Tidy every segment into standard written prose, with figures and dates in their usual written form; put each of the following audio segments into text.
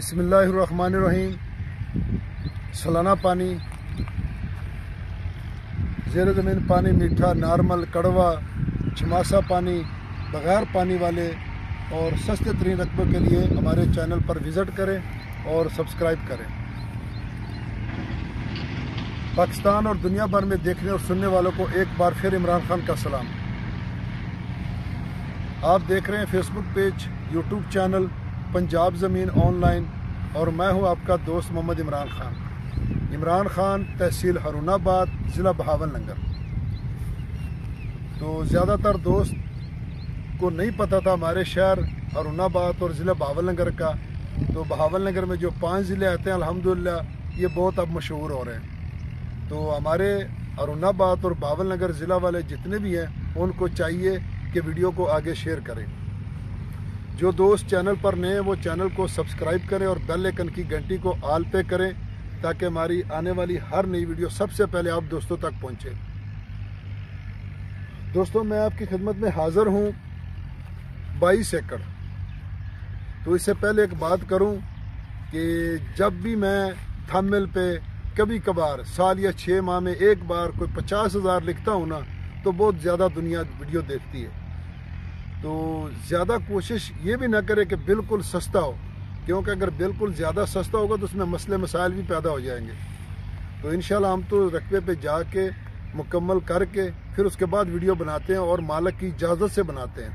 बिस्मिल्लाहिर्रहमानिर्रहीम। सालाना पानी, ज़ेर ज़मीन पानी, मीठा, नॉर्मल, कड़वा, छमासा पानी, बग़ैर पानी वाले और सस्ते तरीन रकबों के लिए हमारे चैनल पर विज़िट करें और सब्सक्राइब करें। पाकिस्तान और दुनिया भर में देखने और सुनने वालों को एक बार फिर इमरान खान का सलाम। आप देख रहे हैं Facebook page, YouTube channel Punjab ज़मीन ऑनलाइन और मैं हूं आपका दोस्त मोहम्मद इमरान खान। इमरान खान, तहसील हारूनाबाद, ज़िला बहावलनगर। तो ज़्यादातर दोस्त को नहीं पता था हमारे शहर हारूनाबाद और ज़िला बहावलनगर का। तो बहावलनगर में जो 5 ज़िले आते हैं अल्हम्दुलिल्लाह ये बहुत अब मशहूर हो रहे हैं। तो हमारे हारूनाबाद और बहावलनगर ज़िला वाले जितने भी हैं उनको चाहिए कि वीडियो को आगे शेयर करें। जो दोस्त चैनल पर नए हैं वो चैनल को सब्सक्राइब करें और बेल आइकन की घंटी को ऑल पे करें ताकि हमारी आने वाली हर नई वीडियो सबसे पहले आप दोस्तों तक पहुंचे। दोस्तों, मैं आपकी खिदमत में हाज़िर हूं 22 एकड़। तो इससे पहले एक बात करूं कि जब भी मैं थंबनेल पे कभी कभार साल या 6 माह में एक बार कोई 50,000 लिखता हूं ना, तो बहुत ज़्यादा दुनिया वीडियो देखती है। तो ज़्यादा कोशिश ये भी ना करे कि बिल्कुल सस्ता हो, क्योंकि अगर बिल्कुल ज़्यादा सस्ता होगा तो उसमें मसले मसाइल भी पैदा हो जाएंगे। तो इंशाल्लाह हम तो रकबे पे जाके मुकम्मल करके फिर उसके बाद वीडियो बनाते हैं और मालिक की इजाज़त से बनाते हैं,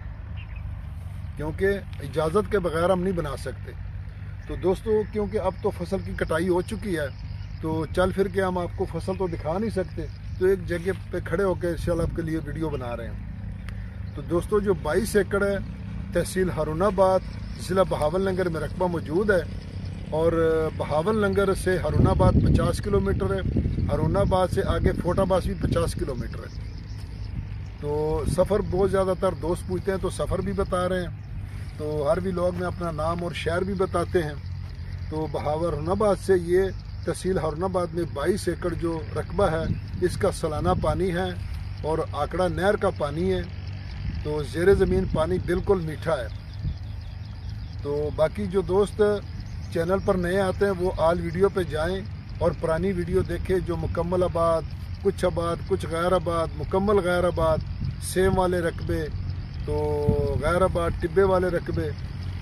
क्योंकि इजाज़त के बगैर हम नहीं बना सकते। तो दोस्तों, क्योंकि अब तो फसल की कटाई हो चुकी है तो चल फिर के हम आपको फसल तो दिखा नहीं सकते, तो एक जगह पे खड़े होकर इंशाल्लाह आपके लिए वीडियो बना रहे हैं। तो दोस्तों, जो 22 एकड़ है तहसील हारूनाबाद, ज़िला बहावलनगर में रकबा मौजूद है और बहावलनगर से हारूनाबाद 50 किलोमीटर है। हारूनाबाद से आगे फोटाबाद भी 50 किलोमीटर है। तो सफ़र बहुत ज़्यादातर दोस्त पूछते हैं तो सफ़र भी बता रहे हैं। तो हर भी लोग में अपना नाम और शहर भी बताते हैं। तो हारूनाबाद से ये तहसील हारूनाबाद में 22 एकड़ जो रकबा है इसका सालाना पानी है और आकड़ा नहर का पानी है। तो ज़ेरे ज़मीन पानी बिल्कुल मीठा है। तो बाकी जो दोस्त चैनल पर नए आते हैं वो आल वीडियो पे जाएं और पुरानी वीडियो देखें जो मुकम्मल आबाद, कुछ गैर आबाद, मुकम्मल गैर आबाद, सेम वाले रकबे, तो गैर आबाद टिब्बे वाले रकबे,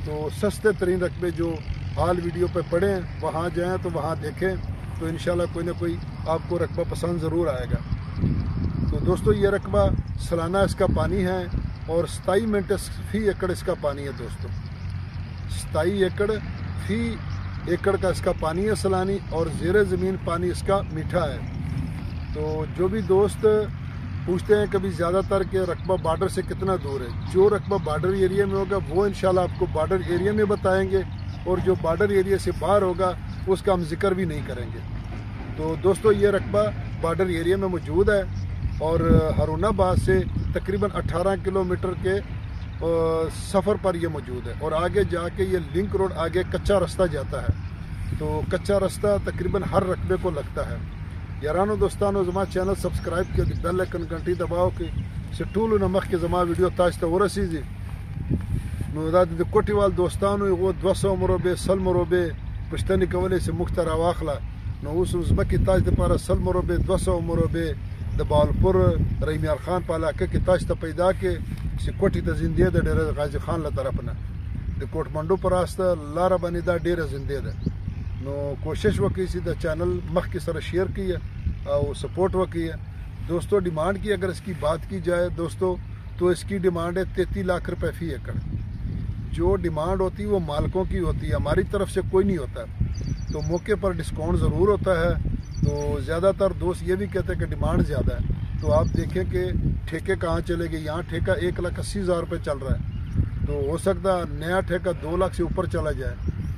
तो सस्ते तरीन रकबे जो आल वीडियो पे पढ़े हैं वहाँ जाएँ तो वहाँ देखें। तो इंशाल्लाह कोई ना कोई आपको रकबा पसंद ज़रूर आएगा। तो दोस्तों, ये रकबा सालाना इसका पानी है और 27 मिनट फी एकड़ इसका पानी है। दोस्तों, 27 एकड़ फी एकड़ का इसका पानी है सालानी और ज़ेरे ज़मीन पानी इसका मीठा है। तो जो भी दोस्त पूछते हैं कभी ज़्यादातर के रकबा बॉर्डर से कितना दूर है, जो रकबा बॉर्डर एरिया में होगा वो इंशाल्लाह आपको बॉर्डर एरिया में बताएंगे और जो बॉर्डर एरिया से बाहर होगा उसका हम जिक्र भी नहीं करेंगे। तो दोस्तों, ये रकबा बॉर्डर एरिया में मौजूद है और हारूनाबाद से तकरीबन 18 किलोमीटर के सफ़र पर ये मौजूद है और आगे जाके ये लिंक रोड आगे कच्चा रास्ता जाता है। तो कच्चा रास्ता तकरीबन हर रकबे को लगता है। यारानो दोस्तानो, जमा चैनल सब्सक्राइब किया, बेल आइकन घंटी दबाओ कि टूल नमक के जमा वीडियो ताज तो रसीजी कोटीवाल दोस्तानो वो 200 मरोबे 100 मरोबे पुश्तनी कवले से मुख्तर आवाखला नो उस उज़्बकी ताज पारा 100 मरोबे 200 मरोबे د باولپور رحیمیار خان په علاقه کې تاسو ته پیدا کې چې کوټی ته زنده ده ډېر غازی خان له طرف نه د کوټمنډو پر راسته لار باندې دا ډېر زنده ده. نو کوشش وکړئ چې د چینل مخ کې سره شیئر کیے او سپورٹ وکړئ. دوستو, ڈیمانڈ کی اگر اس کی بات کی جائے دوستو تو اس کی ڈیمانڈ ہے 33 لاکھ روپے فی ایکڑ. جو ڈیمانڈ ہوتی ہے وہ مالکوں کی ہوتی ہے, ہماری طرف سے کوئی نہیں ہوتا. تو موقع پر ڈسکاؤنٹ ضرور ہوتا ہے. تو زیادہ تر دوست یہ بھی کہتے ہیں کہ ڈیمانڈ زیادہ ہے. تو آپ دیکھیں کہ ٹھیکے کہاں چلے گئے. یہاں ٹھیکہ 1,80,000 روپے چل رہا ہے. تو ہو سکتا ہے نیا ٹھیکہ 2 لاکھ سے اوپر چلا جائے.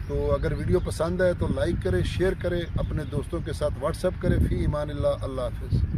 تو اگر ویڈیو پسند آئے تو لائک کریں, شیئر کریں, اپنے دوستوں کے ساتھ واٹس ایپ کریں. فی امان اللہ. اللہ حافظ.